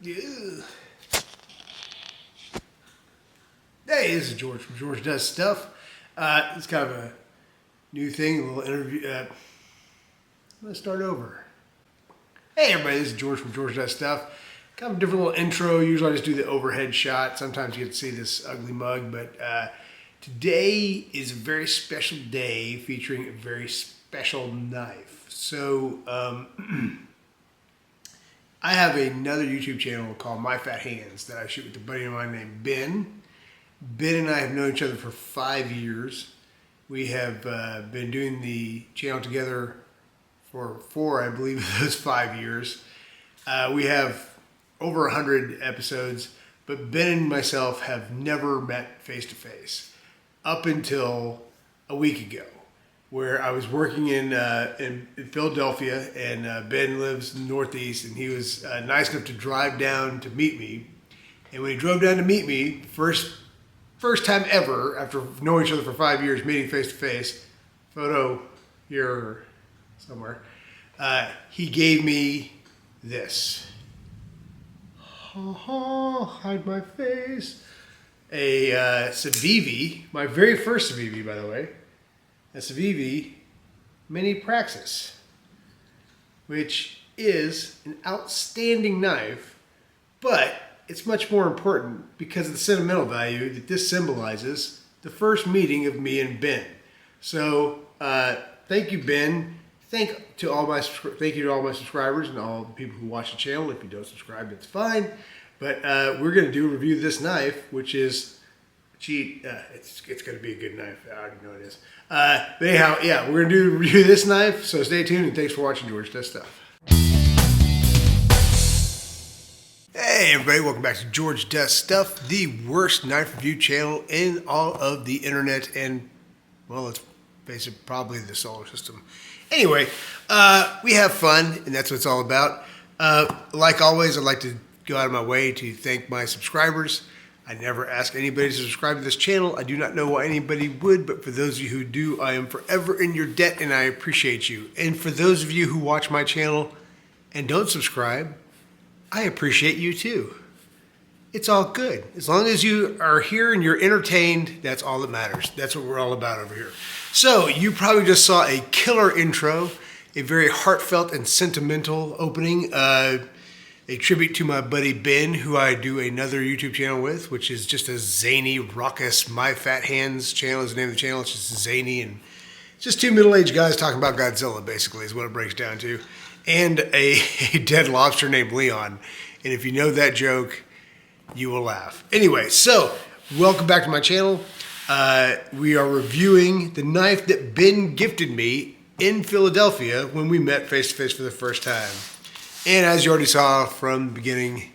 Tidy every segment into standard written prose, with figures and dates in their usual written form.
Ew. Hey, this is George from George Does Stuff. It's kind of a new thing, a little interview. I'm going to start over. Hey everybody, this is George from George Does Stuff. Kind of a different little intro. Usually I just do the overhead shot. Sometimes you get to see this ugly mug, but today is a very special day featuring a very special knife. So, I have another YouTube channel called MyFatHands that I shoot with a buddy of mine named Ben. Ben and I have known each other for 5 years. We have been doing the channel together for 4, I believe, of those 5 years. We have over 100 episodes, but Ben and myself have never met face to face up until a week ago, where I was working in Philadelphia, and Ben lives in the Northeast, and he was nice enough to drive down to meet me. And when he drove down to meet me, first time ever, after knowing each other for 5 years, meeting face to face, photo here or somewhere, he gave me this. Hide my face. A Civiv, my very first Civiv, by the way. A Civiv Mini Praxis, which is an outstanding knife, but it's much more important because of the sentimental value that this symbolizes the first meeting of me and Ben. So thank you, Ben. Thank you to all my subscribers and all the people who watch the channel. If you don't subscribe, that's fine. But we're going to do a review of this knife, which is it's going to be a good knife. I already know it is. But anyhow, yeah, we're going to do a review of this knife. So stay tuned, and thanks for watching George Does Stuff. Hey everybody, welcome back to George Does Stuff, the worst knife review channel in all of the internet and, well, let's face it, probably the solar system. Anyway, we have fun, and that's what it's all about. Like always, I'd like to go out of my way to thank my subscribers. I never ask anybody to subscribe to this channel. I do not know why anybody would, but for those of you who do, I am forever in your debt, and I appreciate you. And for those of you who watch my channel and don't subscribe, I appreciate you too. It's all good. As long as you are here and you're entertained, that's all that matters. That's what we're all about over here. So you probably just saw a killer intro, a very heartfelt and sentimental opening, a tribute to my buddy Ben, who I do another YouTube channel with, which is just a zany, raucous MyFatHands channel is the name of the channel. It's just zany, and it's just two middle-aged guys talking about Godzilla, basically, is what it breaks down to. And a dead lobster named Leon. And if you know that joke, you will laugh. Anyway, so welcome back to my channel. We are reviewing the knife that Ben gifted me in Philadelphia when we met face to face for the first time. And as you already saw from the beginning,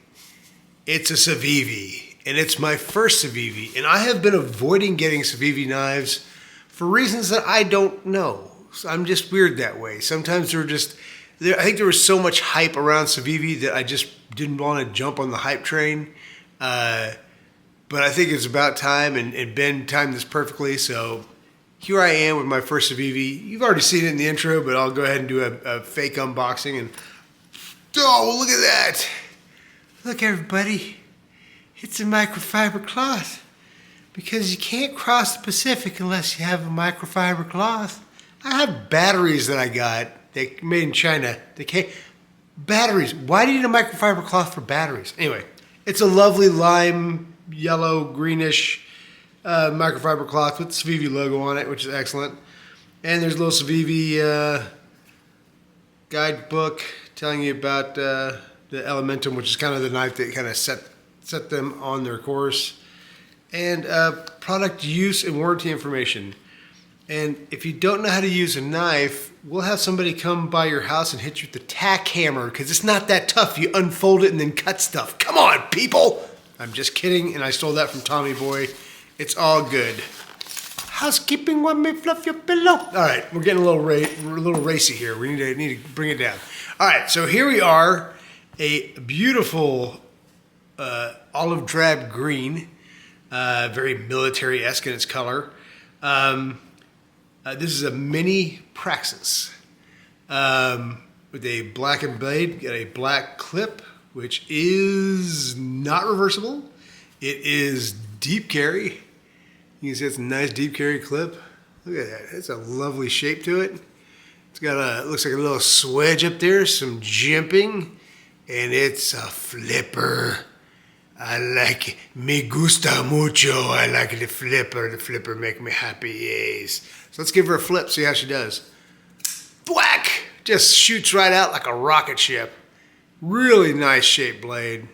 it's a Civiv. And it's my first Civiv. And I have been avoiding getting Civiv knives for reasons that I don't know. So I'm just weird that way. Sometimes they're just... I think there was so much hype around Civiv that I just didn't want to jump on the hype train. But I think it's about time, and Ben timed this perfectly. So here I am with my first Civiv. You've already seen it in the intro, but I'll go ahead and do a fake unboxing. And oh, look at that. Look, everybody. It's a microfiber cloth. Because you can't cross the Pacific unless you have a microfiber cloth. I have batteries that I got. They made in China. Batteries. Why do you need a microfiber cloth for batteries? Anyway, it's a lovely lime, yellow, greenish microfiber cloth with the Civiv logo on it, which is excellent. And there's a little Civiv guidebook telling you about the Elementum, which is kind of the knife that kind of set them on their course. And product use and warranty information. And if you don't know how to use a knife, we'll have somebody come by your house and hit you with the tack hammer, because it's not that tough. You unfold it and then cut stuff. Come on, people! I'm just kidding, and I stole that from Tommy Boy. It's all good. Housekeeping, want me fluff your pillow? All right, we're getting a little racy here. We need to bring it down. All right, so here we are, a beautiful olive drab green, very military-esque in its color. This is a Mini Praxis with a blackened blade, got a black clip which is not reversible. It is deep carry. You can see it's a nice deep carry clip. Look at that. It's a lovely shape to it. It's got a, looks like a little swedge up there, some jimping, and it's a flipper. I like it. Me gusta mucho. I like the flipper. The flipper make me happy, yes. So let's give her a flip, see how she does. Whack! Just shoots right out like a rocket ship. Really nice shaped blade.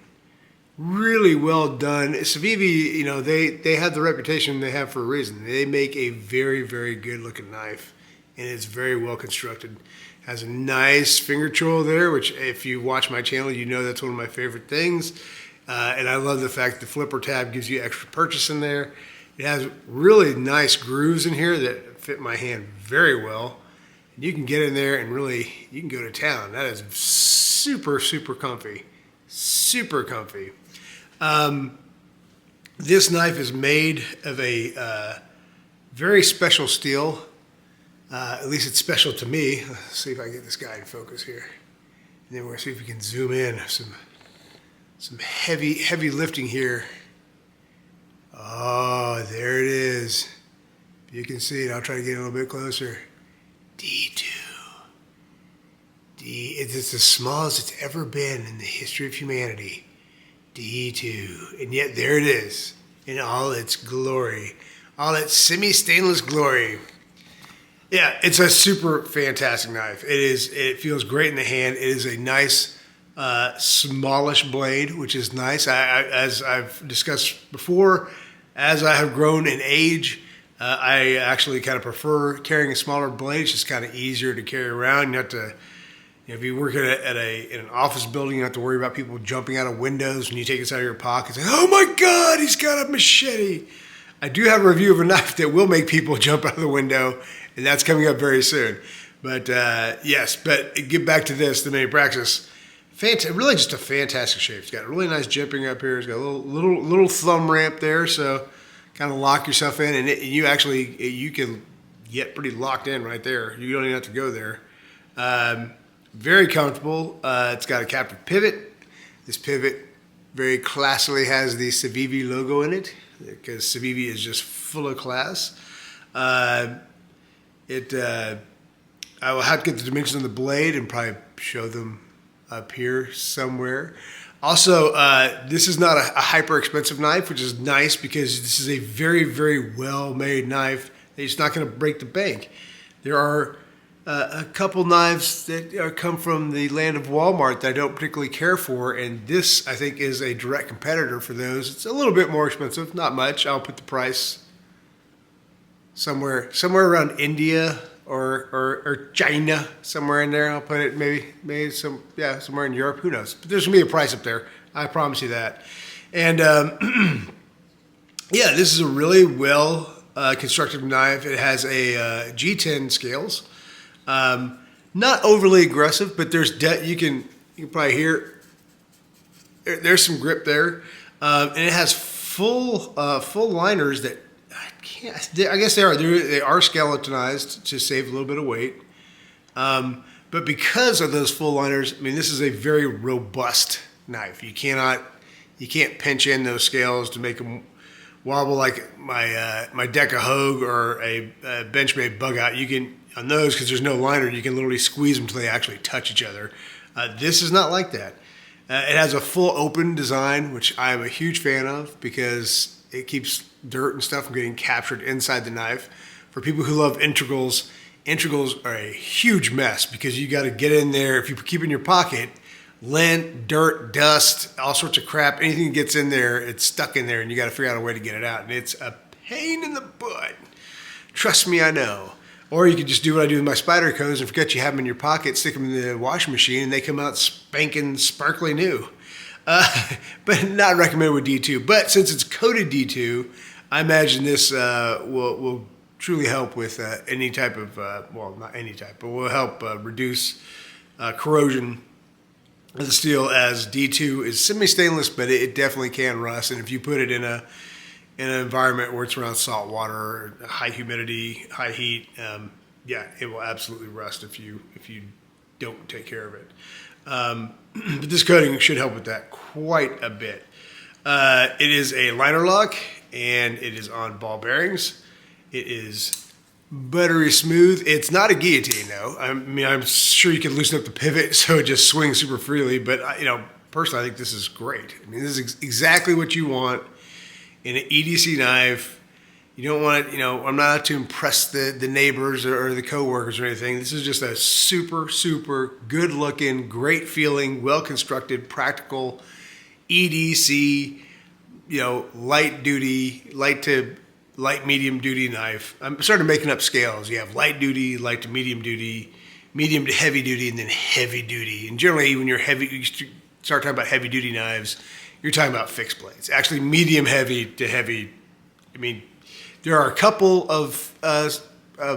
Really well done. Civiv, you know, they have the reputation they have for a reason. They make a very, very good looking knife, and it's very well constructed. Has a nice finger choil there, which if you watch my channel, you know that's one of my favorite things. And I love the fact the flipper tab gives you extra purchase in there. It has really nice grooves in here that fit my hand very well. And you can get in there and really, you can go to town. That is super, super comfy. Super comfy. This knife is made of a very special steel. At least it's special to me. Let's see if I can get this guy in focus here. And then we're going to see if we can zoom in. Some heavy lifting here. Oh, there it is. You can see it. I'll try to get a little bit closer. D2. It's as small as it's ever been in the history of humanity. D2. And yet there it is in all its glory. All its semi-stainless glory. Yeah, it's a super fantastic knife. It feels great in the hand. It is a nice smallish blade, which is nice. As I've discussed before, as I have grown in age, I actually kind of prefer carrying a smaller blade. It's just kind of easier to carry around. You have to, you know, if you work in an office building, you don't have to worry about people jumping out of windows when you take this out of your pocket. It's like, oh my God, he's got a machete. I do have a review of a knife that will make people jump out of the window, and that's coming up very soon. But yes, but get back to this, the Mini Praxis. Really just a fantastic shape. It's got a really nice jimping up here. It's got a little thumb ramp there, so kind of lock yourself in, and you can get pretty locked in right there. You don't even have to go there. Very comfortable. It's got a captive pivot. This pivot very classily has the Civiv logo in it, because Civiv is just full of class. I will have to get the dimensions on the blade and probably show them up here somewhere. Also, this is not a hyper expensive knife, which is nice because this is a very, very well made knife. It's not going to break the bank. There are a couple knives that come from the land of Walmart that I don't particularly care for, and this I think is a direct competitor for those. It's a little bit more expensive, not much. I'll put the price somewhere around India or China, somewhere in there. I'll put it maybe somewhere in Europe. Who knows? But there's gonna be a price up there. I promise you that. And yeah, this is a really well constructed knife. It has a G10 scales. Not overly aggressive, but there's you can probably hear there's some grip there, and it has full liners that. I guess they are skeletonized to save a little bit of weight, but because of those full liners, I mean, this is a very robust knife. You can't pinch in those scales to make them wobble like my Deca Hogue or a Benchmade bug out. You can on those, because there's no liner, you can literally squeeze them until they actually touch each other. This is not like that. It has a full open design, which I am a huge fan of because it keeps dirt and stuff from getting captured inside the knife. For people who love integrals, integrals are a huge mess because you got to get in there. If you keep it in your pocket, lint, dirt, dust, all sorts of crap, anything that gets in there, it's stuck in there, and you got to figure out a way to get it out. And it's a pain in the butt. Trust me, I know. Or you could just do what I do with my spider codes and forget you have them in your pocket, stick them in the washing machine, and they come out spanking, sparkly new. But not recommended with D2. But since it's coated D2, I imagine this will truly help with any type of, well, not any type, but will help reduce corrosion of the steel, as D2 is semi-stainless, but it definitely can rust. And if you put it in an environment where it's around salt water, high humidity, high heat, yeah, it will absolutely rust if you don't take care of it. But this coating should help with that quite a bit. It is a liner lock, and it is on ball bearings. It is buttery smooth. It's not a guillotine, though. I mean, I'm sure you can loosen up the pivot so it just swings super freely. But personally, I think this is great. I mean, this is exactly what you want in an EDC knife. You don't want it, I'm not out to impress the neighbors or the coworkers or anything. This is just a super, super good looking, great feeling, well constructed, practical EDC, light duty, light to light medium duty knife. I'm starting making up scales. You have light duty, light to medium duty, medium to heavy duty, and then heavy duty. And generally, when you start talking about heavy duty knives, you're talking about fixed blades. Actually, medium heavy to heavy. I mean, there are a couple of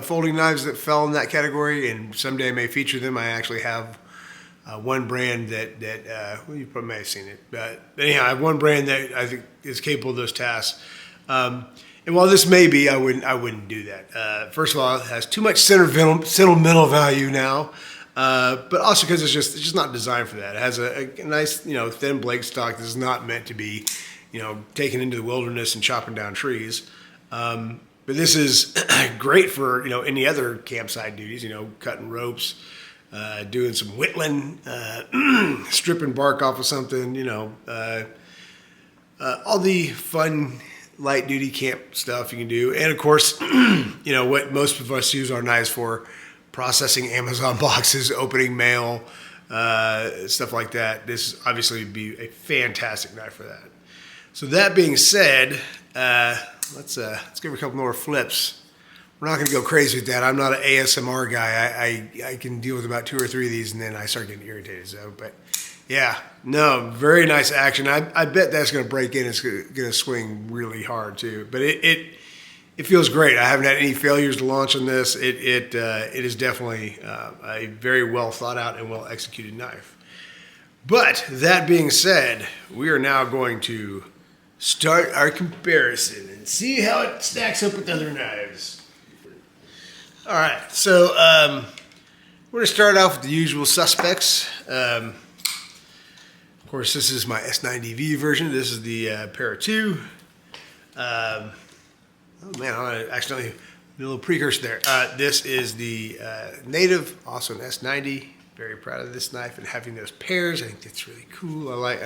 folding knives that fell in that category, and someday I may feature them. I actually have one brand that well, you probably may have seen it. But anyhow, I have one brand that I think is capable of those tasks. And while this may be, I wouldn't do that. First of all, it has too much sentimental value now, but also because it's just not designed for that. It has a nice, thin blade stock that is not meant to be, taken into the wilderness and chopping down trees. But this is great for, any other campsite duties, cutting ropes, doing some whittling, stripping bark off of something, all the fun light duty camp stuff you can do. And of course, what most of us use our knives for, processing Amazon boxes, opening mail, stuff like that. This obviously would be a fantastic knife for that. So that being said, let's give it a couple more flips. We're not going to go crazy with that. I'm not an ASMR guy. I can deal with about 2 or 3 of these and then I start getting irritated. So, but yeah, no, very nice action. I bet that's going to break in. It's going to swing really hard too. But it feels great. I haven't had any failures to launch on this. It is definitely a very well thought out and well executed knife. But that being said, we are now going to start our comparison and see how it stacks up with other knives. All right, so we're going to start off with the usual suspects. Of course, this is my S90V version. This is the Para 2. Oh man, I accidentally did a little precursor there. This is the Native, also an S90. Very proud of this knife and having those pairs. I think that's really cool.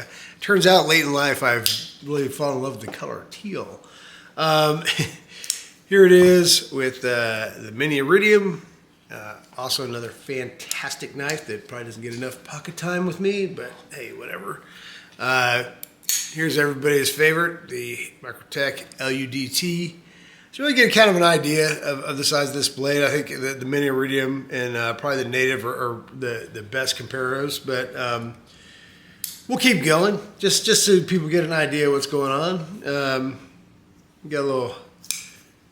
Turns out late in life I've really fallen in love with the color teal. Here it is with the Mini Iridium. Also another fantastic knife that probably doesn't get enough pocket time with me, but hey, whatever. Here's everybody's favorite, the Microtech LUDT. So really get kind of an idea of the size of this blade. I think the Mini Iridium and probably the Native are the best comparos, but we'll keep going just so people get an idea of what's going on. We got a little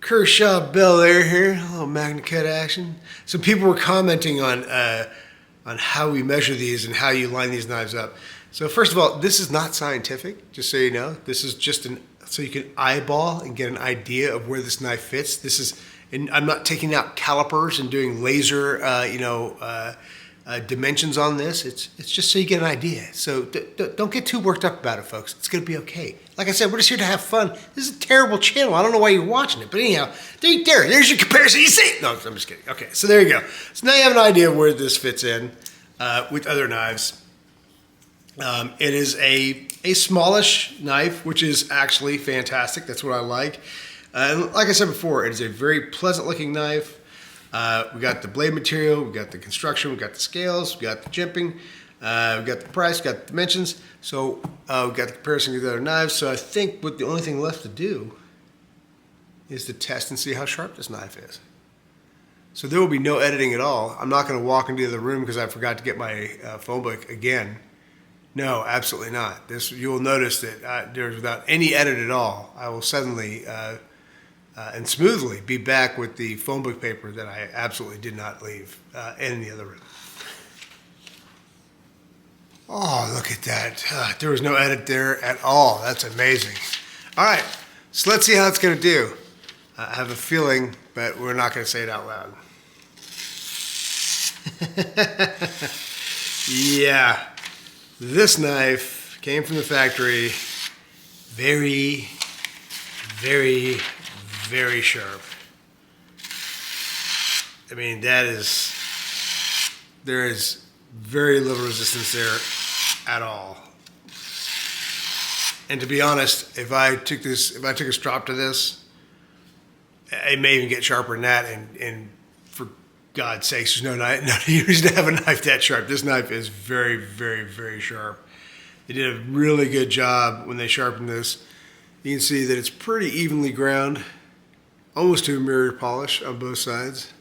Kershaw Bel Air here, a little Magna Cut action. So people were commenting on how we measure these and how you line these knives up. So first of all, this is not scientific, just so you know. This is just so you can eyeball and get an idea of where this knife fits. And I'm not taking out calipers and doing laser, dimensions on this. It's just so you get an idea. So don't get too worked up about it, folks. It's going to be okay. Like I said, we're just here to have fun. This is a terrible channel. I don't know why you're watching it. But anyhow, there's your comparison. You see? No, I'm just kidding. Okay, so there you go. So now you have an idea of where this fits in with other knives. It is a smallish knife, which is actually fantastic. That's what I like. And like I said before, it is a very pleasant looking knife. We got the blade material, we got the construction, we got the scales, we got the jimping, we got the price, we got the dimensions. So we got the comparison with the other knives. So I think the only thing left to do is to test and see how sharp this knife is. So there will be no editing at all. I'm not going to walk into the other room because I forgot to get my phone book again. No, absolutely not. You will notice that there's without any edit at all, I will suddenly and smoothly be back with the phone book paper that I absolutely did not leave in the other room. Oh, look at that. There was no edit there at all. That's amazing. All right, so let's see how it's going to do. I have a feeling, but we're not going to say it out loud. Yeah, this knife came from the factory. Very, very, very sharp. I mean, there is very little resistance there at all. And to be honest, if I took a strop to this, it may even get sharper than that. And for God's sakes, there's no reason to have a knife that sharp. This knife is very, very, very sharp. They did a really good job when they sharpened this. You can see that it's pretty evenly ground, almost to a mirror polish on both sides.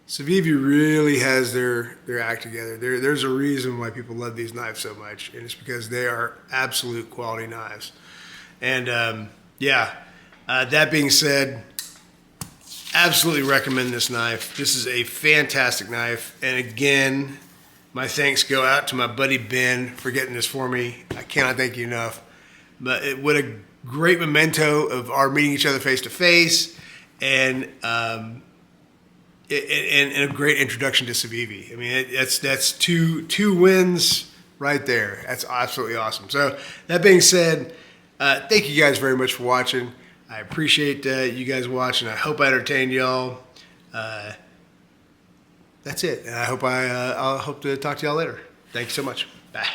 Civiv really has their act together. There's a reason why people love these knives so much, and it's because they are absolute quality knives. And that being said, absolutely recommend this knife. This is a fantastic knife. And again, my thanks go out to my buddy Ben for getting this for me. I cannot thank you enough. But what a great memento of our meeting each other face to face, and a great introduction to Civiv. I mean, that's two wins right there. That's absolutely awesome. So that being said, thank you guys very much for watching. I appreciate you guys watching. I hope I entertained y'all. That's it. And I hope I'll hope to talk to y'all later. Thank you so much. Bye.